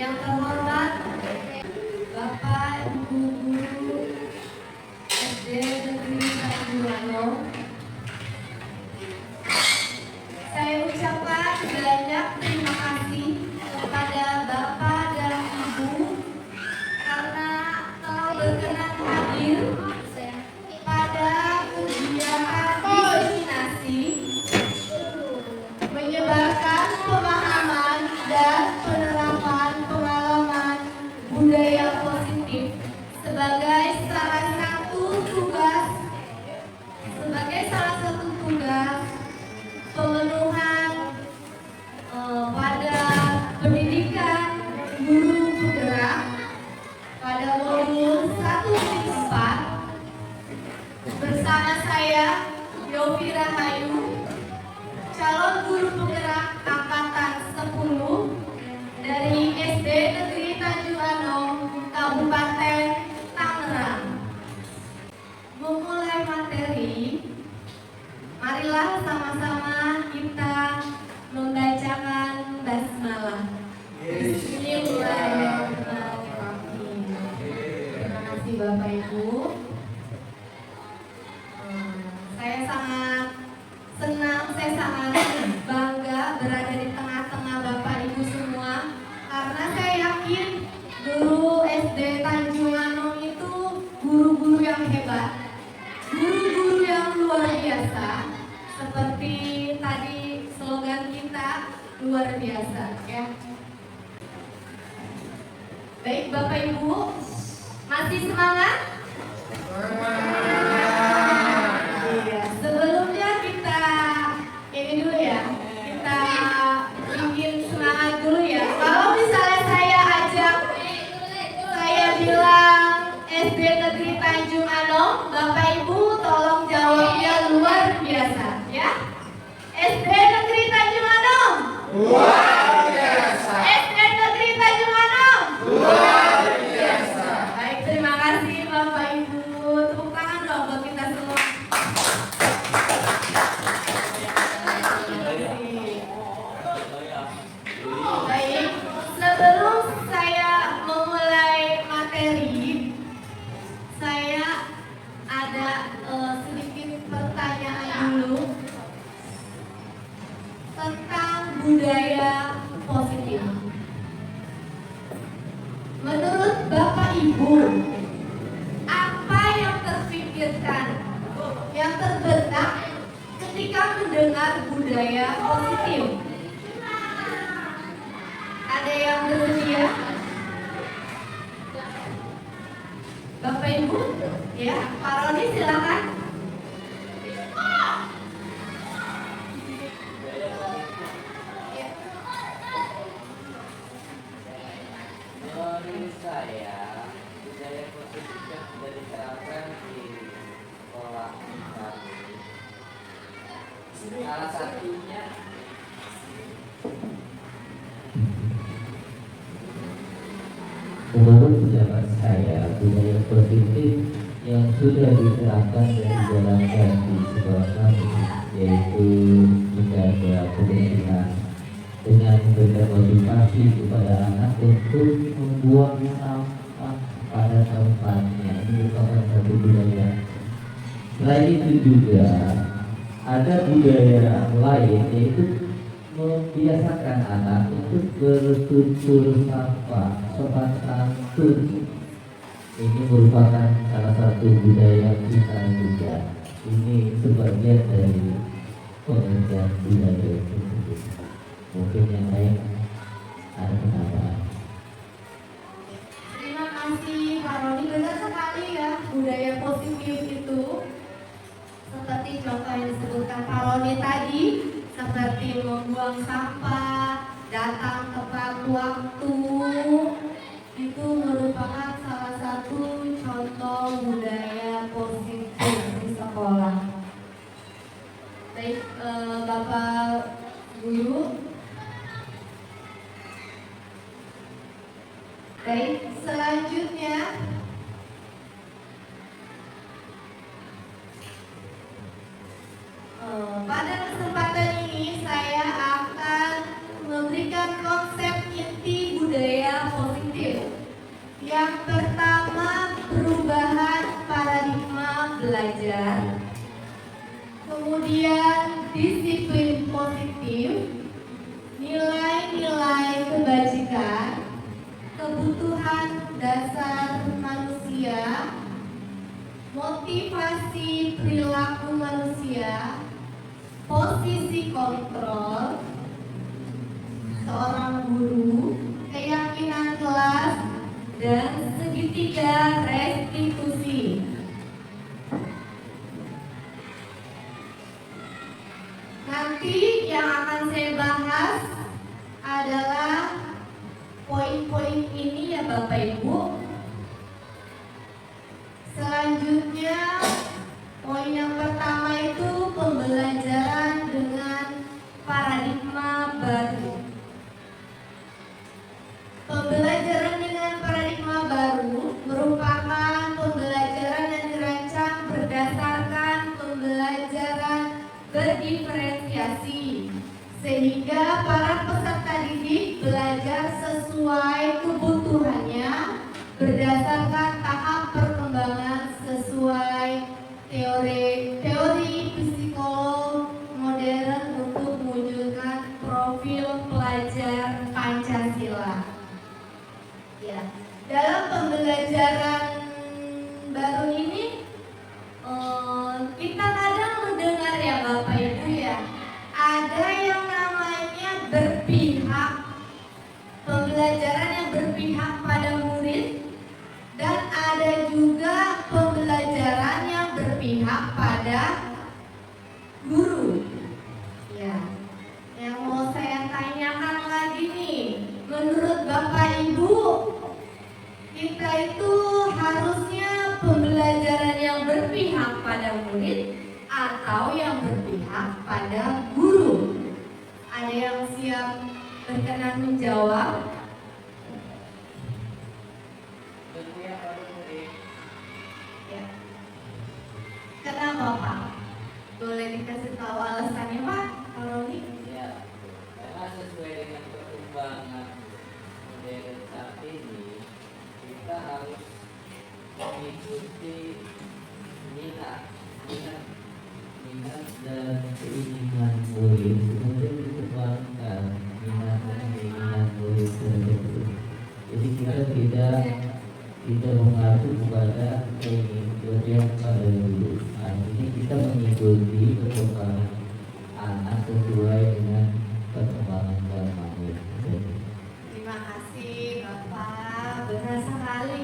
Yang terhormat Bapak Ibu Guru SD Negeri Tanjuano, saya ucapkan banyak terima kasih kepada Bapak dan Ibu karena telah berkenan hadir pada kegiatan diseminasi menyebarkan pemahaman dan penerapan pengalaman budaya positif sebagai salah satu tugas pemenuhan pada pendidikan guru penggerak pada modul 1-4 bersama saya Yofi Rahayu, calon guru penggerak angkatan 10 dari SD Negeri Tanjuano, Kabupaten Tangerang. Memulai materi, marilah sama-sama kita membacakan basmalah. Bismillahirrahmanirrahim. Terima kasih Bapak Ibu. Saya sangat senang, saya sangat bangga berada di tengah-tengah Bapak Ibu semua, karena saya yakin guru SD Tanjuano itu guru-guru yang hebat, guru-guru yang luar biasa, seperti tadi slogan kita, luar biasa ya. Baik Bapak Ibu, masih semangat? Iya, sebelumnya kita ini dulu ya, kita bikin semangat dulu ya. Kalau misalnya saya ajak, saya bilang SD Negeri Tanjuano, Bapak Ibu tolong jawabnya luar biasa ya. SD Negeri Tanjuano luar biasa. SD Negeri Tanjuano luar biasa. Baik, terima kasih Bapak Ibu. Tepuk tangan dong buat kita semua. Baik, sebelum saya memulai materi, saya ada sedikit pertanyaan dulu tentang budaya positif. Menurut Bapak Ibu, apa yang terpikirkan, yang terbenak ketika mendengar budaya positif? Ada yang bersedia? Bapak Ibu, ya, Pak Roni silakan. Menurut saya, budaya positif yang sudah diterapkan di sekolah kami, salah satunya menurut pendapat saya, budaya positif yang sudah diterapkan dan dijalankan di sekolah kami yaitu menjaga kebersihan dengan memberikan motivasi kepada anak untuk membuang sampah pada tempatnya. Ini merupakan satu budaya. Selain itu juga ada budaya lain yaitu membiasakan anak untuk bertutur sampah, sopan santun. Ini merupakan salah satu budaya kita juga. Ini sebagian dari pengertian budaya tersebut. Mungkin yang lain ada pendapat. Terima kasih Pak Roni, benar sekali ya, budaya positif itu seperti contoh yang disebutkan Pak Roni tadi, seperti membuang sampah, datang tepat waktu, itu merupakan salah satu contoh budaya positif di sekolah. Baik, Bapak Guru. Baik, selanjutnya pada kesempatan ini saya akan memberikan konsep inti budaya Yang pertama, perubahan paradigma belajar. Kemudian disiplin positif, nilai-nilai kebajikan, kebutuhan dasar manusia, motivasi perilaku manusia, posisi kontrol seorang guru, keyakinan kelas, dan segitiga restitusi. Nanti yang akan saya bahas adalah poin-poin ini ya Bapak Ibu. Selanjutnya, poin yang pertama itu pembelajaran dengan paradigma baru. Pembelajaran dengan paradigma baru merupakan pembelajaran yang dirancang berdasarkan pembelajaran berdiferensiasi, sehingga para peserta didik belajar sesuai kebutuhannya berdasarkan tahap perkembangan sesuai teori psikolog modern untuk mewujudkan profil pelajar Pancasila. Ya, dalam pembelajaran baru ini kita kadang mendengar ya Bapak Ibu ya, ada yang namanya berpihak, pembelajaran yang berpihak pada murid, dan ada juga pembelajaran yang berpihak pada guru. Ya, yang mau saya tanyakan lagi nih, menurut Bapak Ibu, kita itu harusnya pembelajaran yang berpihak pada murid atau yang berpihak pada guru? Ada yang siap berkenan menjawab? Berpihak pada murid. Ya. Kenapa Pak? Boleh dikasih tahu alasannya Pak? Kalau ini? Ya, karena sesuai dengan perkembangan modern saat ini, kita harus mengikuti minat dan keinginan murid, kemudian dikembangkan minat dan keinginan murid tersebut. Jadi kita tidak mengacu kepada keinginan pada guru. Artinya kita mengikuti perkembangan anak sesuai dengan perkembangan zaman. Terima kasih Bapak, benar sekali.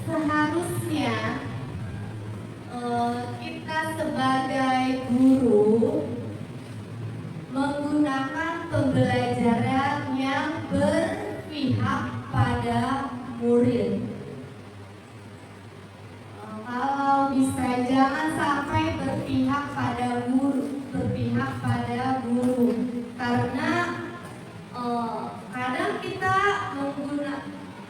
Seharusnya kita sebagai guru menggunakan pembelajaran yang berpihak pada murid. Kalau bisa jangan sampai berpihak pada guru, karena kadang kita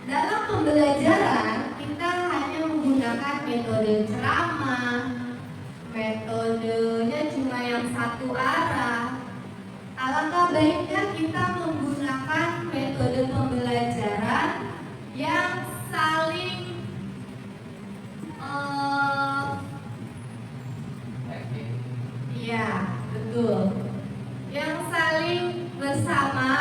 dalam pembelajaran kita hanya menggunakan metode ceramah, metodenya cuma yang satu arah. Alangkah baiknya kita menggunakan metode pembelajaran yang saling ya betul, yang saling bersama.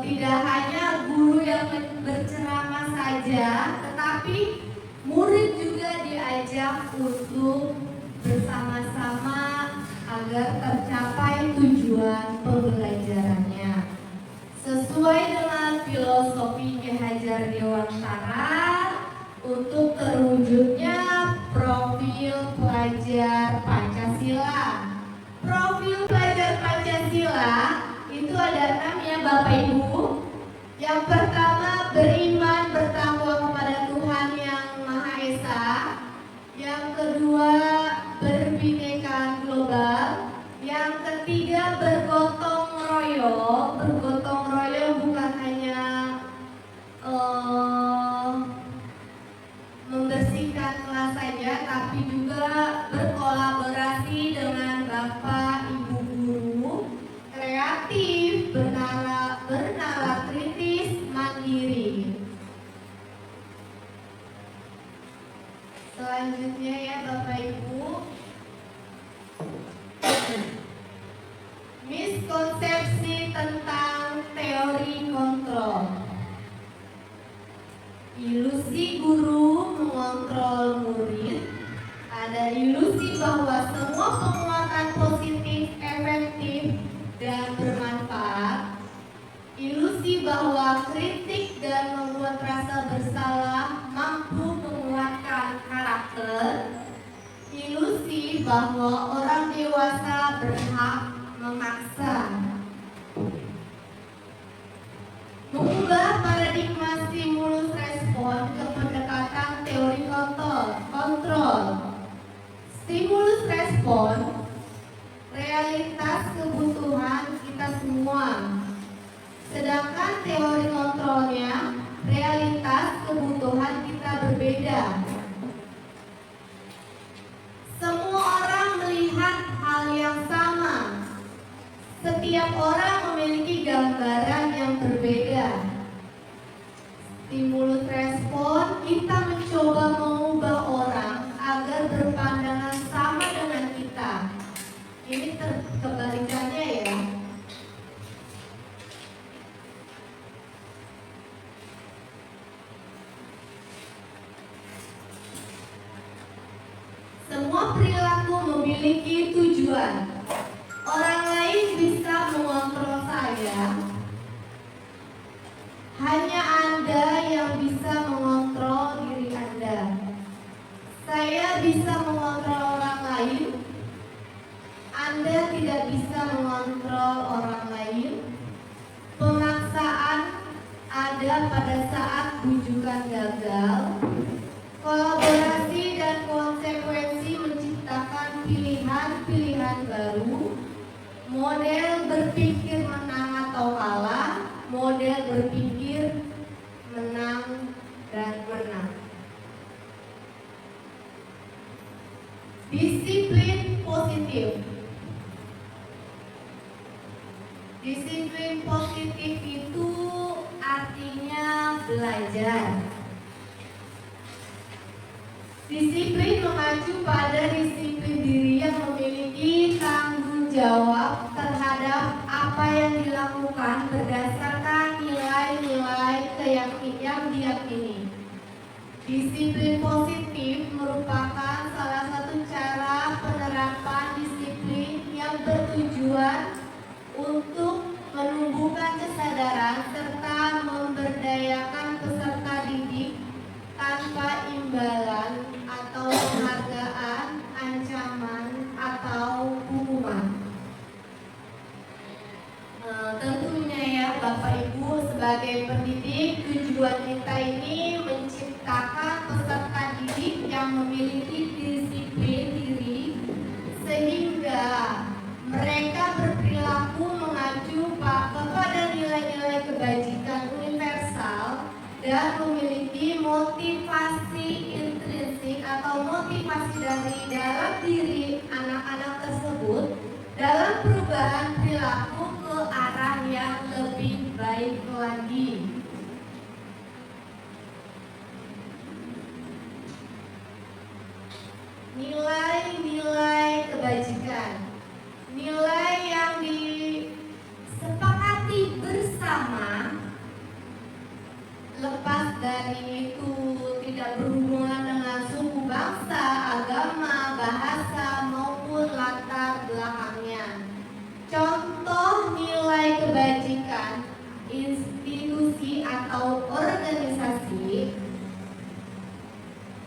Tidak hanya guru yang berceramah saja, tetapi murid juga diajak untuk bersama-sama agar tercapai tujuan pembelajarannya sesuai dengan filosofi Ki Hajar Dewantara untuk terwujudnya profil pelajar Pancasila. Profil pelajar Pancasila itu ada 6 ya Bapak Ibu. Yang pertama, beriman bertakwa kepada Tuhan Yang Maha Esa. Yang kedua, berbhinneka global. Yang ketiga, bergotong royong. Bergotong royong bukan hanya membersihkan kelas saja, tapi juga berkolaborasi dengan Bapak Ibu guru, kreatif, bernalar kritis, guru mengontrol murid, ada ilusi bahwa semua penguatan positif efektif dan bermanfaat, ilusi bahwa kritik dan membuat rasa bersalah mampu menguatkan karakter, ilusi bahwa orang dewasa berhak memaksa. Mengubah paradigma stimulus respon ke pendekatan teori kontrol. Stimulus respon, realitas kebutuhan kita semua. Sedangkan teori kontrolnya, realitas kebutuhan kita berbeda. Semua orang melihat hal yang sama. Setiap orang memiliki gambaran yang berbeda. Stimulus respon, kita mencoba mengubah orang agar berpandangan sama dengan kita. Ini kebalikannya ya. Semua perilaku memiliki tujuan. Orang lain bisa mengontrol saya. Hanya Anda yang bisa mengontrol diri Anda. Saya bisa mengontrol orang lain. Anda tidak bisa mengontrol orang lain. Pemaksaan ada pada saat bujukan gagal. Kolaborasi dan konsekuensi menciptakan pilihan-pilihan baru. Model berpikir menang atau kalah, model berpikir menang dan menang. Disiplin positif. Disiplin positif itu artinya belajar. Disiplin mengacu pada disiplin diri yang memiliki tanggung jawab terhadap apa yang dilakukan berdasarkan nilai-nilai yang diyakini. Disiplin positif merupakan salah satu cara penerapan disiplin yang bertujuan untuk menumbuhkan kesadaran serta memberdayakan peserta didik tanpa imbalan atau penghargaan, ancaman, atau hukuman. Tentunya ya Bapak Ibu sebagai pendidik, tujuan kita ini menciptakan peserta didik yang memiliki disiplin diri sehingga mereka berperilaku mengacu kepada nilai-nilai kebajikan universal dan memiliki motivasi intrinsik atau motivasi dari dalam diri anak-anak tersebut dalam perubahan perilaku ke arah yang lebih baik lagi. Nilai-nilai kebajikan, nilai yang disepakati bersama, lepas dari itu tidak berhubungan dengan suku, bangsa, agama, bahasa maupun latar belakangnya. Contoh nilai kebajikan institusi atau organisasi.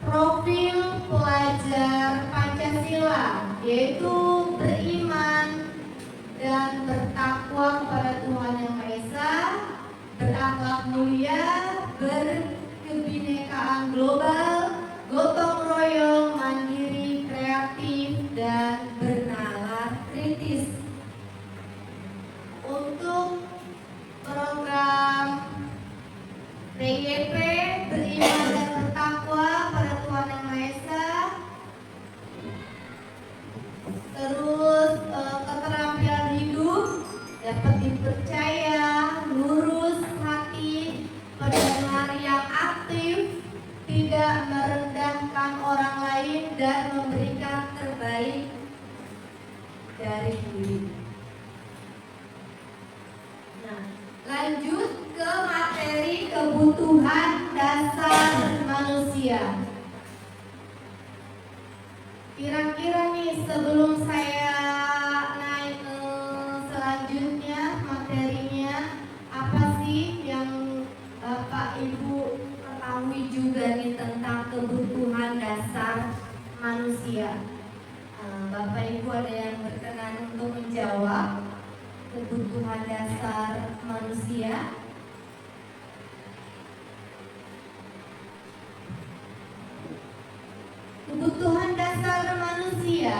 Profil pelajar Pancasila yaitu beriman dan bertakwa kepada Tuhan Yang Maha Esa, berakhlak mulia, berkebinekaan global, gotong royong, mandiri, kreatif, dan bernalar kritis. Untuk program PYP beriman dan bertakwa pada Tuhan Yang Maha Esa, terus keterampilan hidup dapat dipercaya, lurus hati, pendengar yang aktif, tidak merendahkan orang lain dan memberikan terbaik dari diri. Nah, lanjut ke materi kebutuhan dasar manusia. manusia. Kira-kira nih sebelum saya naik selanjutnya materinya, apa sih yang Bapak Ibu ketahui juga nih tentang kebutuhan dasar manusia? Bapak Ibu ada yang berkenan untuk menjawab kebutuhan dasar manusia? Kebutuhan dasar manusia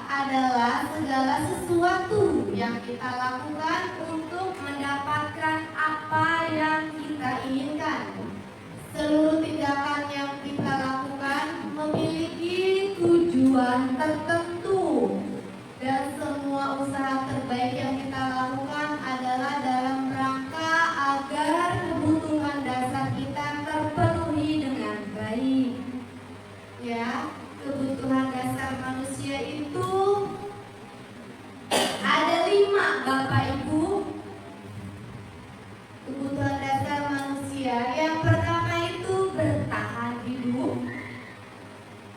adalah segala sesuatu yang kita lakukan untuk mendapatkan apa yang kita inginkan. Seluruh tindakan yang kita lakukan memiliki tujuan tertentu, dan semua usaha terbaik yang kita lakukan adalah dalam rangka agar kebutuhan dasar kita terpenuhi dengan baik. Ya, kebutuhan dasar manusia itu ada 5, Bapak Ibu. Kebutuhan dasar manusia yang pertama itu bertahan hidup,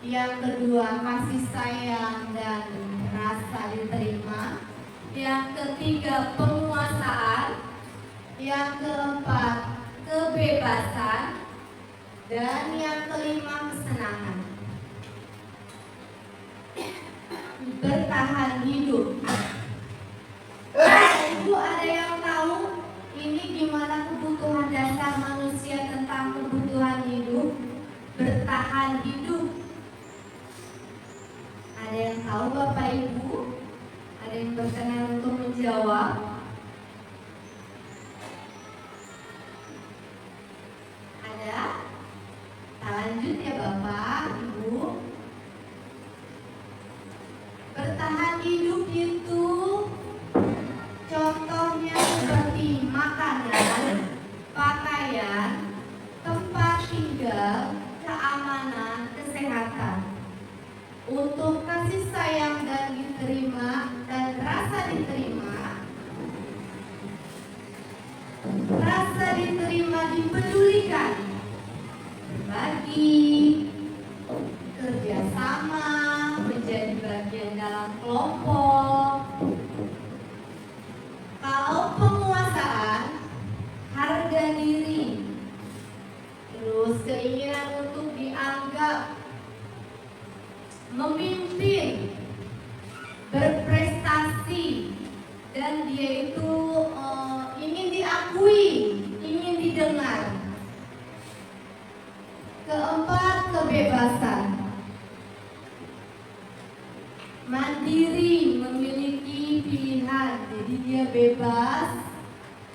yang kedua kasih sayang dan rasa diterima, yang ketiga penguasaan, yang keempat kebebasan, dan yang kelima kesenangan. Bertahan hidup. Ibu ada yang tahu ini gimana kebutuhan dasar manusia tentang kebutuhan hidup? Bertahan hidup. Ada yang tahu Bapak Ibu? Ada yang berkenan untuk menjawab? Ada? Kita lanjut ya Bapak Ibu. Bertahan hidup itu contohnya seperti makanan, pakaian, tempat tinggal, keamanan, kesehatan. Untuk kasih sayang dan diterima dan rasa diterima, dipedulikan, berbagi, kerjasama, menjadi bagian dalam kelompok. Kalau penguasaan, harga diri, terus keinginan untuk dianggap, memimpin, berprestasi, dan dia itu ingin diakui, ingin didengar. Keempat, kebebasan. Mandiri, memiliki pilihan, jadi dia bebas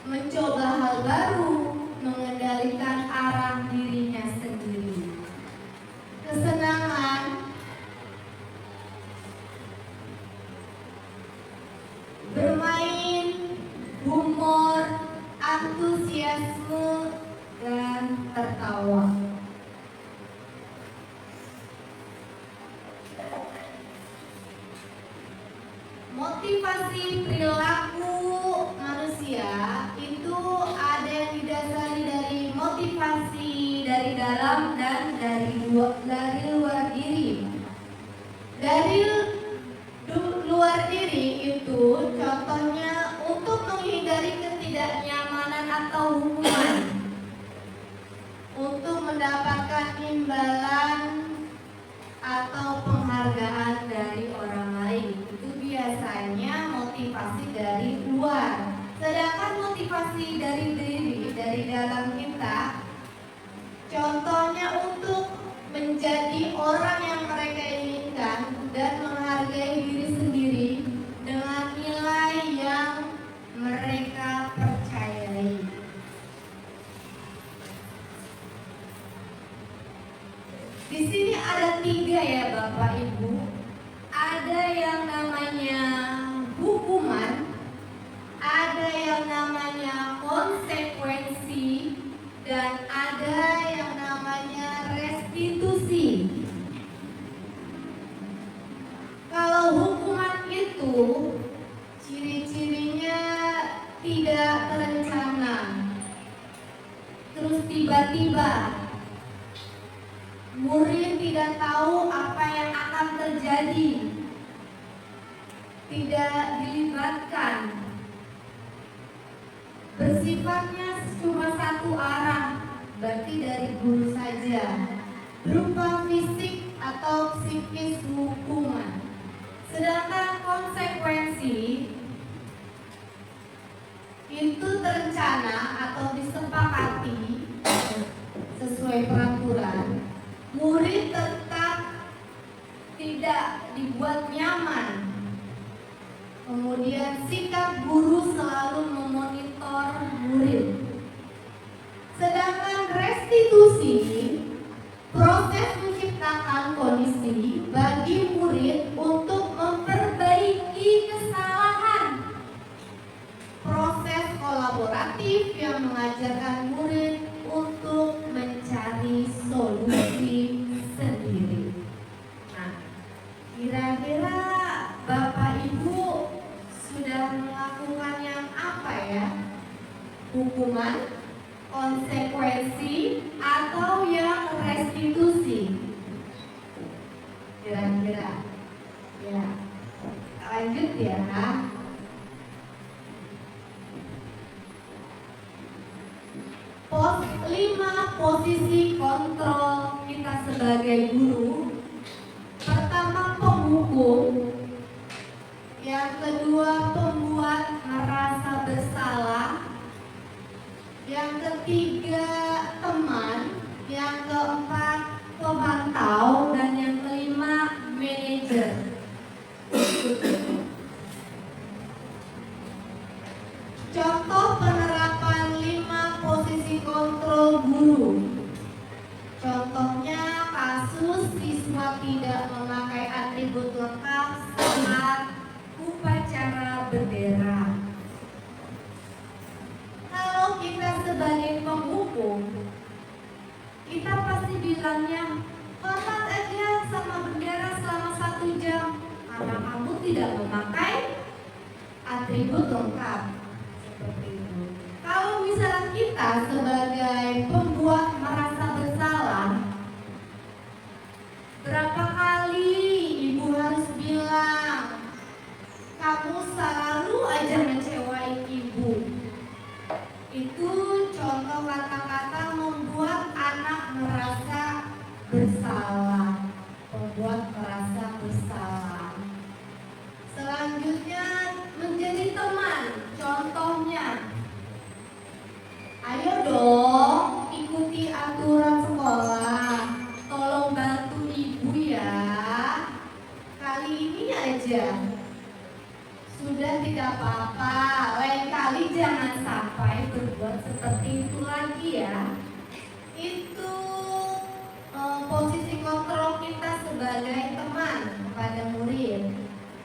mencoba hal baru, mengendalikan arah dirinya sendiri. Kesenangan, bermain, humor, antusiasme, dan tertawa. Motivasi perilaku manusia itu ada yang didasari dari motivasi dari dalam dan dari luar diri. Dari luar diri itu contohnya untuk menghindari ketidaknyamanan atau hukuman, untuk mendapatkan imbalan atau penghargaan dari orang lain. Itu biasanya motivasi dari luar. Sedangkan motivasi dari diri, dari dalam kita, contohnya untuk menjadi orang yang mereka inginkan dan menghargai diri sendiri dengan nilai yang mereka percayai. Di sini ada 3 ya Bapak Ibu. Ada yang namanya hukuman, ada yang namanya konsekuensi, dan ada yang namanya restitusi. Kalau hukuman itu ciri-cirinya tidak terencana, terus tiba-tiba. murid tidak tahu apa yang akan terjadi, tidak dilibatkan, bersifatnya cuma satu arah, berarti dari guru saja, berupa fisik atau psikis hukuman. Sedangkan konsekuensi itu terencana atau disepakati sesuai peraturan, murid tetap tidak dibuat nyaman. Kemudian sikap guru selalu memonitor murid. Sedangkan restitusi, proses menciptakan kondisi bagi murid untuk memperbaiki kesalahan. Proses kolaboratif yang mengajarkan murid untuk mencari solusi sendiri. Nah, kira-kira Bapak Ibu sudah melakukan yang apa ya? Hukuman, konsekuensi, atau yang restitusi? Kira-kira. Ya. Lanjut ya. Posisi kontrol kita sebagai guru. Pertama, penghukum. Yang kedua, pembuat merasa bersalah. Yang ketiga, teman. Yang keempat, pemantau. Dan yang kelima, manajer. Contoh penerapan 5 posisi kontrol guru. Contohnya kasus siswa tidak memakai atribut lengkap saat upacara bendera. Kalau kita sebagai penghukum, kita pasti bilangnya hormat aja sama bendera selama 1 jam karena kamu tidak memakai atribut lengkap. Seperti itu. Kalau misalnya kita sebagai pembuat merasa bersalah, berapa kali ibu harus bilang, kamu selalu aja mengecewain ibu. Itu contoh kata-kata membuat anak merasa bersalah, membuat merasa bersalah. Selanjutnya menjadi teman. Contohnya, ayo dong ikuti aturan sekolah, tolong bantu ibu ya. Kali ini aja sudah tidak apa-apa, lain kali jangan sampai berbuat seperti itu lagi ya. Itu posisi kontrol kita sebagai teman kepada murid.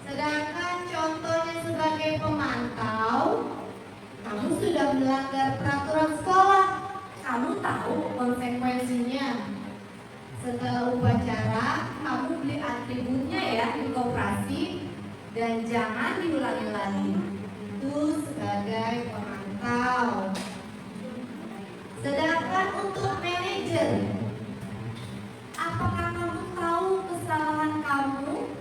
Sedangkan contohnya sebagai pemantau, kamu sudah melanggar peraturan sekolah, kamu tahu konsekuensinya. Setelah upacara, kamu beli atributnya ya di koperasi dan jangan diulangi lagi. Itu sebagai pemantau. Sedangkan untuk manajer, apakah kamu tahu kesalahan kamu?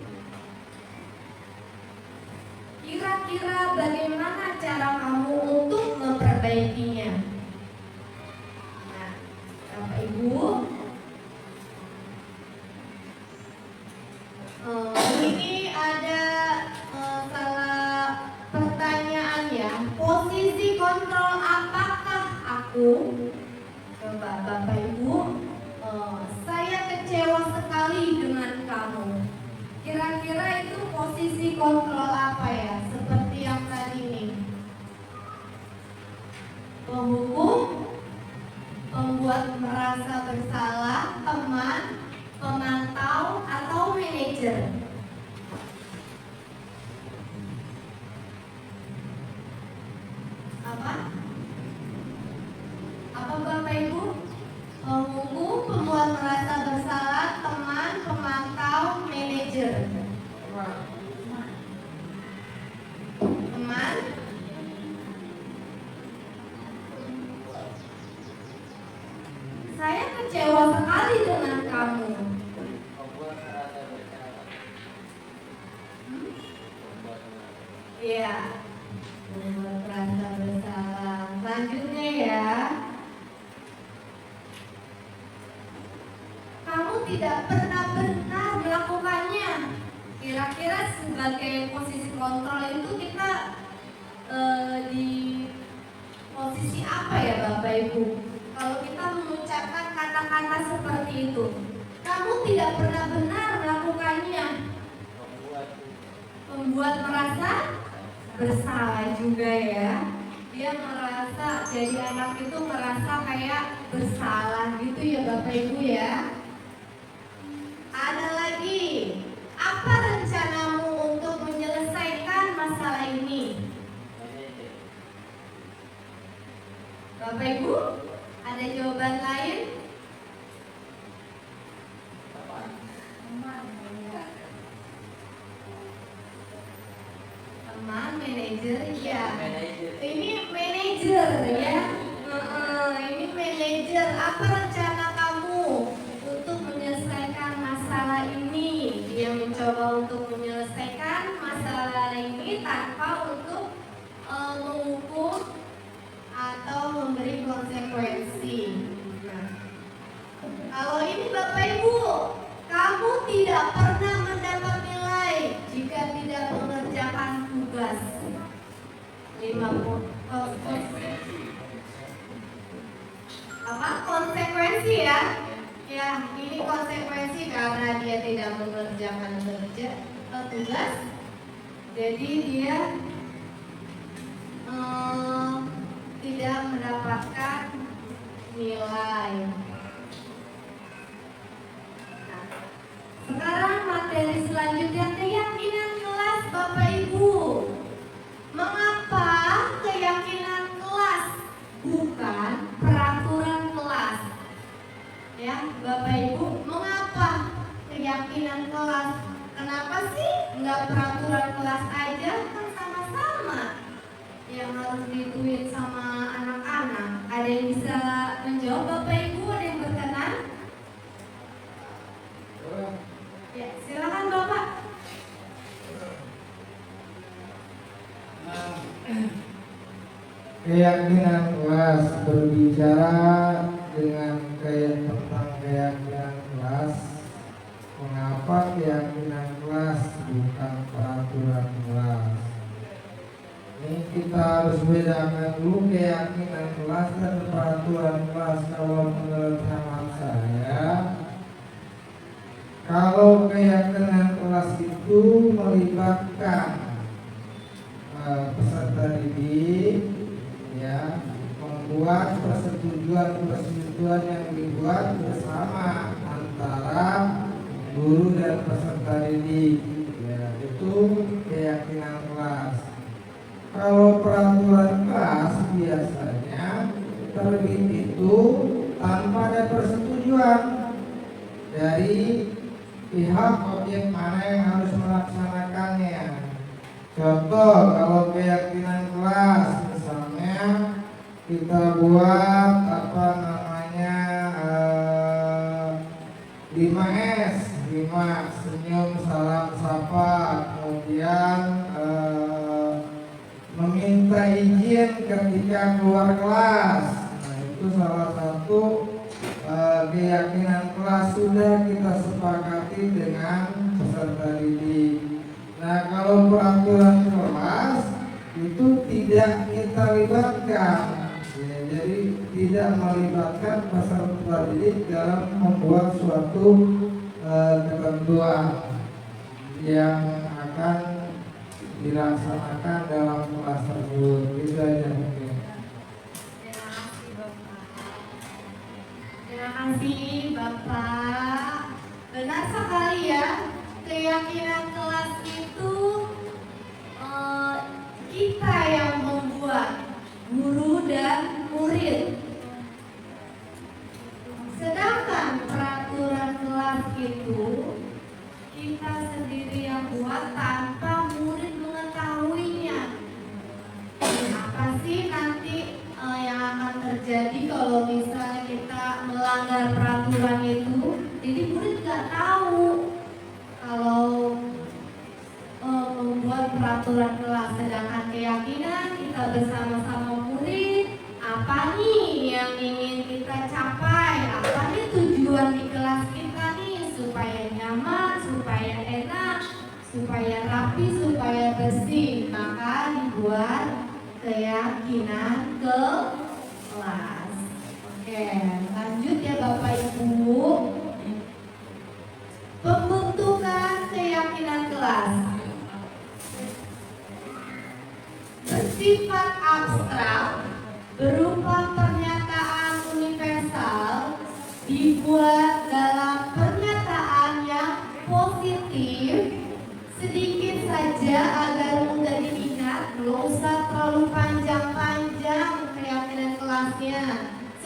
Kira-kira bagaimana cara kamu untuk memperbaikinya? Nah, Bapak Ibu, ini ada salah pertanyaan ya. Posisi kontrol apakah aku? Coba Bapak Ibu, saya kecewa sekali dengan kamu. Kira-kira itu posisi kontrol apa ya? Seperti yang tadi nih. Penghukum, pembuat merasa bersalah, teman, pemantau, atau manajer. Apa? Apa Bapak Ibu? Penghukum, pembuat merasa bersalah, teman, pemantau, manajer. Teman. Saya kecewa kecewa sekali dengan kamu. Membuat merasa bersalah. Iya, membuat merasa bersalah. Selanjutnya ya, kamu tidak pernah benar melakukannya. Kira-kira sebagai posisi kontrol itu kita di posisi apa ya Bapak Ibu? Kalau kita mengucapkan kata-kata seperti itu, kamu tidak pernah benar melakukannya, membuat merasa bersalah juga ya. Dia merasa, jadi anak itu merasa kayak bersalah gitu ya Bapak Ibu ya. Ada lagi, apa rencanamu untuk menyelesaikan masalah ini? Bapak Ibu, ada jawaban lain? Teman, manajer, ya. Ini manajer ya. Ini manajer. Apa rencana kamu untuk menyelesaikan masalah ini? Dia mencoba untuk menyelesaikan masalah ini tanpa untuk menghukum atau memberi konsekuensi. Nah, kalau ini Bapak Ibu, kamu tidak pernah mendapat nilai jika tidak mengerjakan tugas. 50 konsekuensi ya. Ya, ini konsekuensi karena dia tidak mengerjakan tugas. Jadi dia tidak mendapatkan nilai. Nah, sekarang materi selanjutnya, keyakinan kelas Bapak Ibu. Mengapa keyakinan kelas bukan peraturan kelas? Ya, Bapak Ibu, mengapa keyakinan kelas? Kenapa sih nggak peraturan kelas aja? Kan sama-sama yang harus diituin sama anak-anak. Ada yang bisa menjawab Bapak Ibu? Ada yang berkenan? Ya, silakan Bapak. Keyakinan kelas berbicara tentang keyakinan kelas. Mengapa keyakinan kelas bukan peraturan kelas? Ini kita harus bedakan dulu keyakinan kelas dan peraturan kelas. Kalau menurut hemat saya, kalau keyakinan kelas itu melibatkan peserta didik, ya, membuat persetujuan yang dibuat bersama antara guru dan peserta didik, ya, itu keyakinan kelas. Kalau peraturan kelas biasanya terbit itu tanpa ada persetujuan dari pihak objek mana yang harus melaksanakannya. Contoh, kalau keyakinan kelas, misalnya kita buat 5S, 5 senyum, salam, sapa, kemudian meminta izin ketika keluar kelas. Nah, itu salah satu keyakinan kelas sudah kita sepakati dengan peserta didik. Nah, kalau peraturan kelas itu tidak kita libatkan, ya, jadi tidak melibatkan peserta didik dalam membuat suatu ketentuan yang akan dilaksanakan dalam kelas tersebut. Itu aja mungkin. Terima kasih Bapak. Benar sekali ya, keyakinan kelas itu kita yang membuat, guru dan murid. Sedangkan peraturan kelas itu kita sendiri yang buat tanpa murid mengetahuinya. Apa sih nanti yang akan terjadi kalau misalnya kita melanggar peraturan itu, jadi murid nggak tahu kalau membuat peraturan kelas. Sedangkan keyakinan kita bersama-sama murid, apa nih yang ingin kita capai, apa nih tujuan di kelas kita nih, supaya nyaman, supaya enak, supaya rapi, supaya bersih. Maka dibuat keyakinan ke kelas. Oke, lanjut ya Bapak Ibu. Pembentukan keyakinan kelas bersifat abstrak, berupa pernyataan universal, dibuat dalam pernyataan yang positif, sedikit saja agar mudah diingat, nggak usah terlalu panjang-panjang keyakinan kelasnya,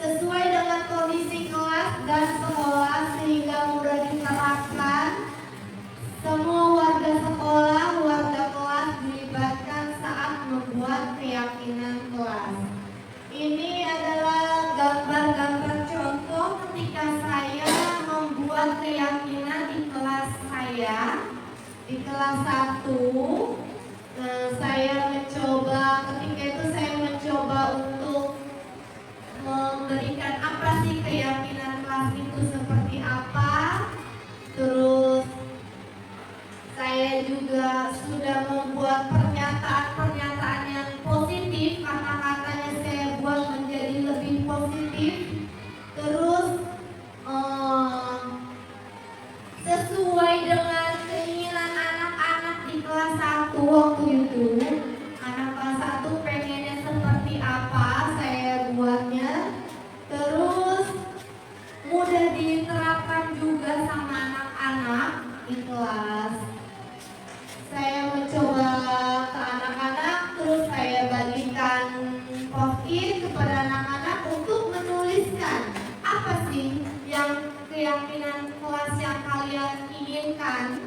sesuai dengan kondisi kelas dan sekolah sehingga mudah diterapkan. Semua warga sekolah, warga kelas dilibatkan saat membuat keyakinan kelas. Ini adalah gambar-gambar contoh ketika saya membuat keyakinan di kelas saya. Di kelas 1, saya mencoba, ketika itu saya mencoba untuk memberikan apa sih keyakinan kelas itu seperti apa. Terus saya juga sudah membuat pernyataan-pernyataan yang positif, kata-katanya saya buat menjadi lebih positif. Terus sesuai dengan keinginan anak-anak di kelas 1 waktu itu. Anak kelas 1 pengennya seperti apa, saya buatnya. Terus mudah diterapkan juga sama anak-anak di kelas. Saya mencoba ke anak-anak, terus saya bagikan post-it kepada anak-anak untuk menuliskan apa sih yang keyakinan kelas yang kalian inginkan.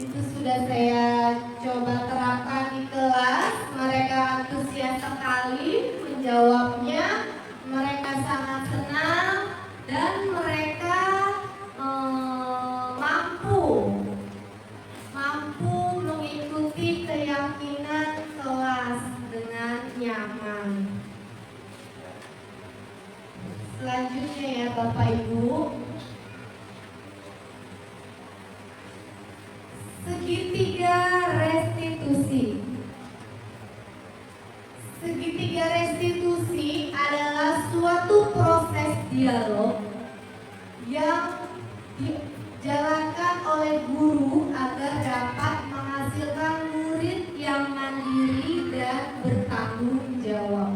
Itu sudah saya coba terapkan di kelas. Mereka antusias sekali menjawabnya, mereka sangat senang, dan mereka mampu mengikuti keyakinan kelas dengan nyaman. Selanjutnya ya Bapak Ibu, segitiga restitusi. Segitiga restitusi adalah suatu proses dialog yang dijalankan oleh guru agar dapat menghasilkan murid yang mandiri dan bertanggung jawab.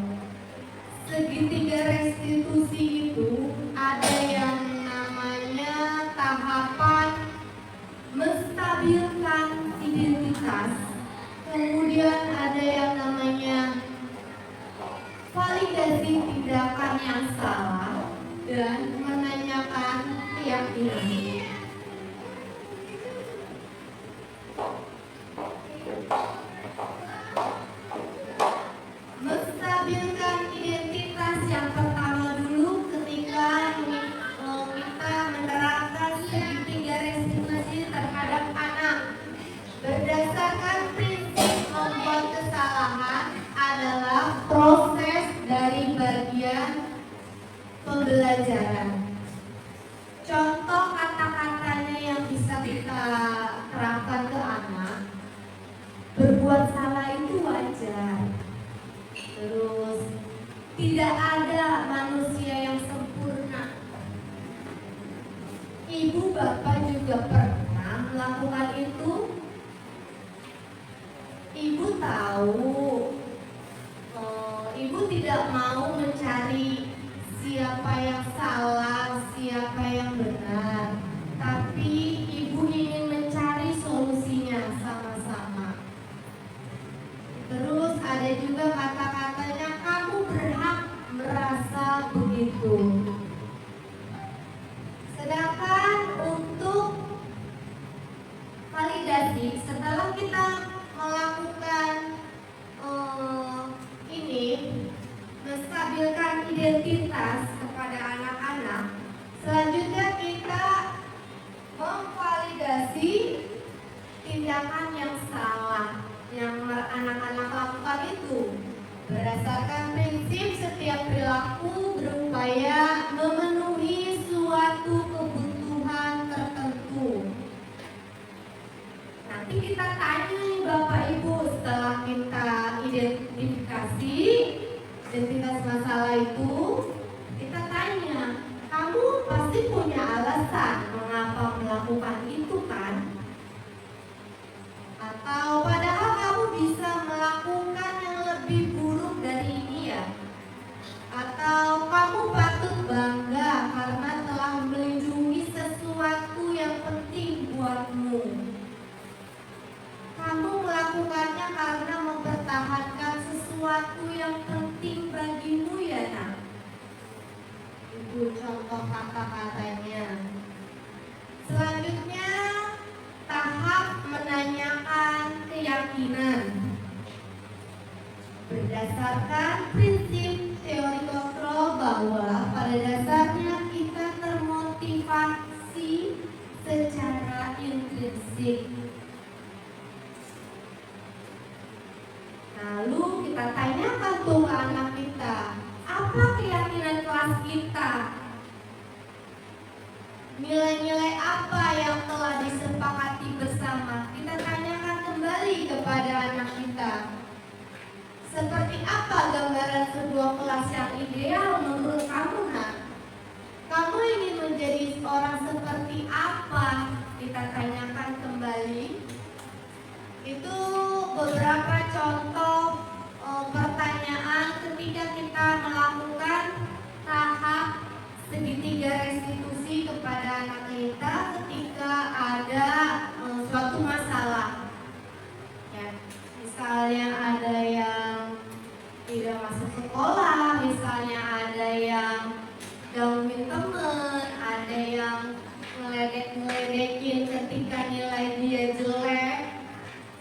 Segitiga restitusi itu ada yang namanya tahapan menstabilkan identitas, kemudian ada yang namanya validasi tindakan yang salah, dan menanyakan keyakinan. Menstabilkan identitas yang pertama dulu ketika kita menerapkan segitiga restitusi terhadap anak berdasarkan prinsip membuat kesalahan adalah proses dari bagian pembelajaran. Contoh kata-katanya yang bisa kita terapkan ke anak, berbuat salah itu wajar. Terus tidak ada manusia yang sempurna. Ibu bapak juga pernah melakukan itu. Ibu tahu, ibu tidak mau mencari siapa yang salah, siapa yang benar, tapi ibu ingin mencari solusinya sama-sama. Terus ada juga kata-katanya, kamu berhak merasa begitu. Sedangkan untuk validasi, setelah kita melakukan memenuhi suatu kebutuhan tertentu. Nanti kita tanya nih Bapak Ibu, setelah kita identifikasi identitas masalah itu, kita tanya, kamu pasti punya alasan mengapa melakukan itu kan? Atau padahal kamu bisa melakukan yang lebih buruk dari ini ya? Atau kamu patut bangga karena telah melindungi sesuatu yang penting buatmu? Kamu melakukannya karena mempertahankan sesuatu yang penting bagimu ya nak? Itu contoh kata-katanya. Selanjutnya, tahap menanyakan keyakinan. Berdasarkan prinsip teori kontrol bahwa pada dasarnya kita termotivasi secara intrinsik. Lalu kita tanyakan tuh ke anak kita, apa keyakinan kelas kita? Nilai-nilai apa yang telah disepakati bersama? Kita tanyakan kembali kepada anak kita. Seperti apa gambaran sebuah kelas yang ideal menurut kamu nak? Kamu ingin menjadi orang seperti apa? Kita tanyakan kembali. Itu beberapa contoh pertanyaan ketika kita melakukan tahap segitiga restitusi kepada anak kita ketika ada suatu masalah. Ya, misalnya ada yang tidak masuk sekolah, misalnya ada yang gangguin teman, ada yang ngeledek-ngeledekin ketika nilai dia jelek.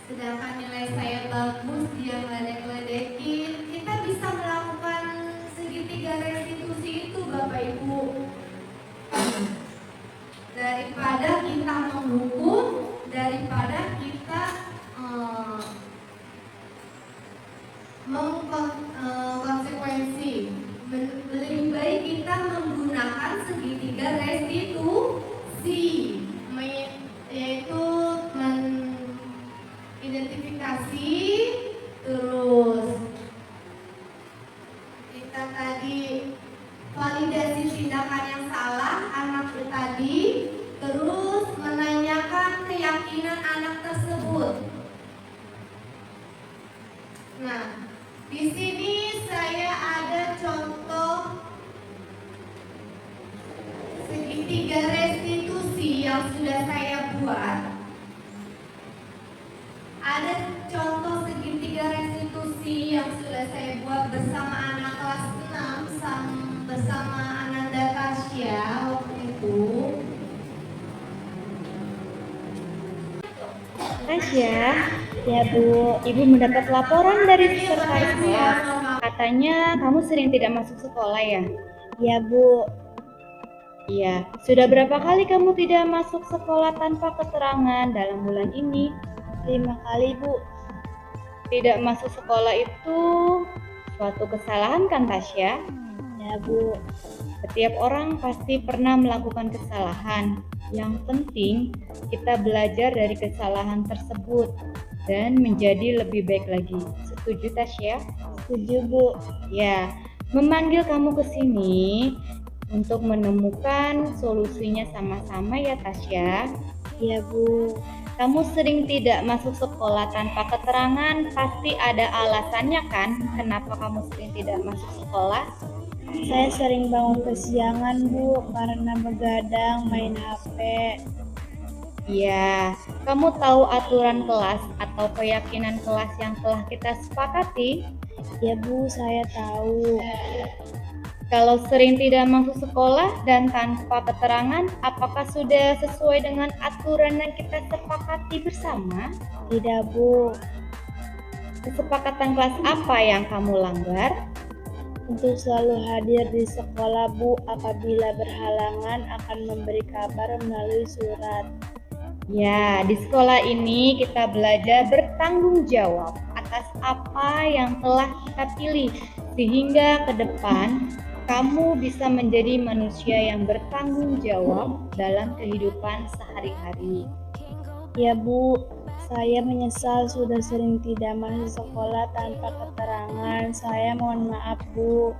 Sedangkan nilai saya bagus, dia ngeledek-ngeledekin. Kita bisa melakukan segitiga restitusi itu Bapak Ibu. Daripada kita menghukum, daripada kita konsekuensi, lebih baik kita menggunakan segitiga restitusi, yaitu identifikasi, terus kita tadi validasi tindakan yang salah anak tadi, terus menanyakan keyakinan anak tersebut. Nah, di sini saya ada contoh segitiga restitusi yang sudah saya buat. Ada contoh segitiga restitusi yang sudah saya buat bersama anak kelas 6 bersama Ananda Tasya waktu itu. Tasya, ya Bu, Ibu mendapat laporan dari sekretaris kelas. Katanya kamu sering tidak masuk sekolah ya? Ya Bu. Iya, sudah berapa kali kamu tidak masuk sekolah tanpa keterangan dalam bulan ini? 5 kali Bu. Tidak masuk sekolah itu suatu kesalahan kan Tasya? Ya Bu. Setiap orang pasti pernah melakukan kesalahan. Yang penting kita belajar dari kesalahan tersebut dan menjadi lebih baik lagi. Setuju Tasya? Setuju Bu. Ya, memanggil kamu ke sini untuk menemukan solusinya sama-sama ya Tasya. Iya Bu. Kamu sering tidak masuk sekolah tanpa keterangan, pasti ada alasannya kan? Kenapa kamu sering tidak masuk sekolah? Saya sering bangun kesiangan Bu, karena begadang main HP. Iya, kamu tahu aturan kelas atau keyakinan kelas yang telah kita sepakati? Ya Bu, saya tahu. Kalau sering tidak masuk sekolah dan tanpa keterangan, apakah sudah sesuai dengan aturan yang kita sepakati bersama? Tidak Bu. Kesepakatan kelas apa yang kamu langgar? Untuk selalu hadir di sekolah Bu, apabila berhalangan akan memberi kabar melalui surat. Ya, di sekolah ini kita belajar bertanggung jawab atas apa yang telah kita pilih, sehingga ke depan kamu bisa menjadi manusia yang bertanggung jawab dalam kehidupan sehari-hari. Ya Bu, saya menyesal sudah sering tidak masuk sekolah tanpa keterangan. Saya mohon maaf Bu.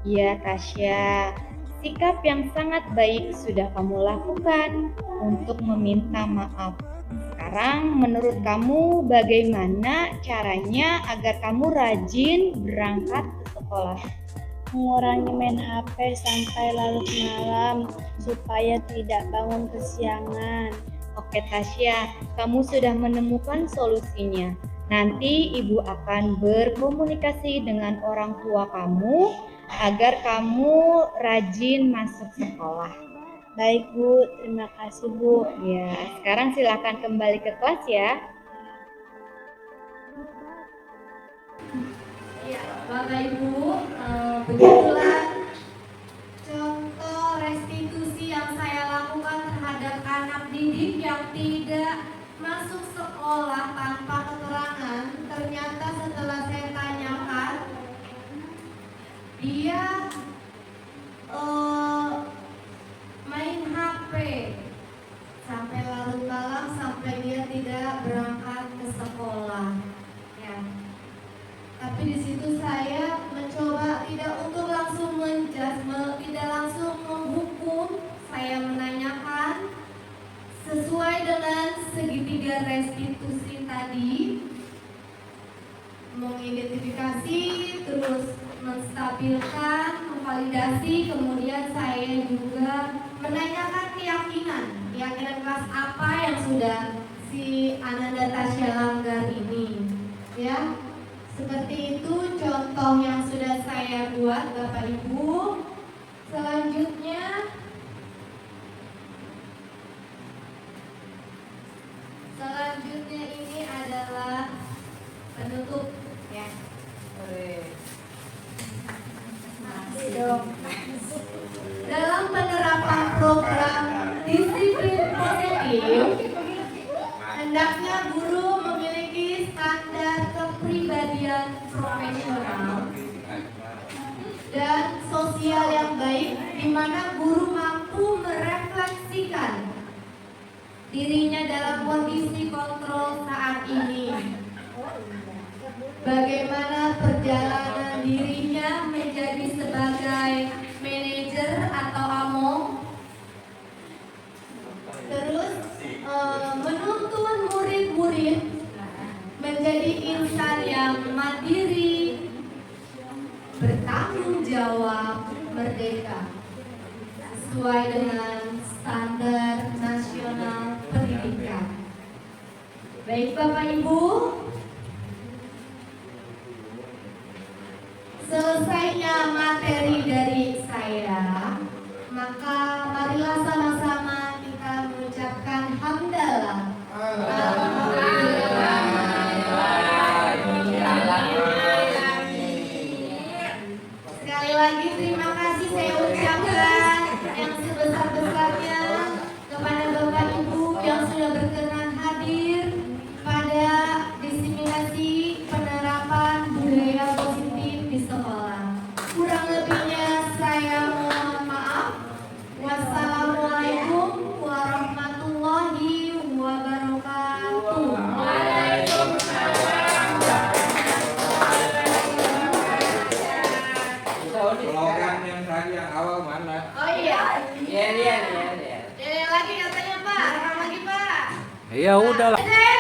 Ya Tasya, sikap yang sangat baik sudah kamu lakukan untuk meminta maaf. Sekarang menurut kamu bagaimana caranya agar kamu rajin berangkat ke sekolah? Mengurangi main HP sampai larut malam supaya tidak bangun kesiangan. Oke Tasya, kamu sudah menemukan solusinya. Nanti ibu akan berkomunikasi dengan orang tua kamu agar kamu rajin masuk sekolah. Baik Bu, terima kasih Bu. Ya, sekarang silakan kembali ke kelas ya. Ya, Bapak Ibu, begitulah contoh restitusi yang saya lakukan terhadap anak didik yang tidak masuk sekolah tanpa keterangan. Ternyata setelah saya tanyakan, dia main HP sampai larut malam sampai dia tidak berangkat ke sekolah. Ya. Tapi di situ saya mencoba tidak untuk langsung tidak langsung menghukum. Saya menanyakan sesuai dengan segitiga restitusi tadi, mengidentifikasi, terus menstabilkan, memvalidasi, kemudian saya juga menanyakan keyakinan kelas apa yang sudah si Ananda Tasya langgar ini, ya. Seperti itu contoh yang sudah saya buat Bapak Ibu. Selanjutnya ini adalah penutup ya. Dalam penerapan program disiplin positif, hendaknya guru memiliki standar kepribadian profesional dan sosial yang baik, di mana guru mampu merefleksikan dirinya dalam kondisi kontrol saat ini. Bagaimana perjalanan dirinya menjadi sebagai manajer atau AMO. Terus menuntun murid-murid menjadi insan yang mandiri, bertanggung jawab, merdeka, sesuai dengan standar nasional pendidikan. Baik Bapak Ibu, selesainya materi dari saya, maka marilah sama-sama kita mengucapkan hamdalah. Sekali lagi terima kasih saya ucapkan yang sebesar-besarnya kepada Bapak Ibu yang sudah berkenan hadir pada diseminasi penerapan budaya positif di sekolah. Kurang lebihnya saya mohon maaf. Wassalamualaikum warahmatullahi wabarakatuh. Slogan yang tadi yang awal mana? Oh iya. Iya. Lagi katanya Pak, rekam lagi Pak. Ya udahlah. Saya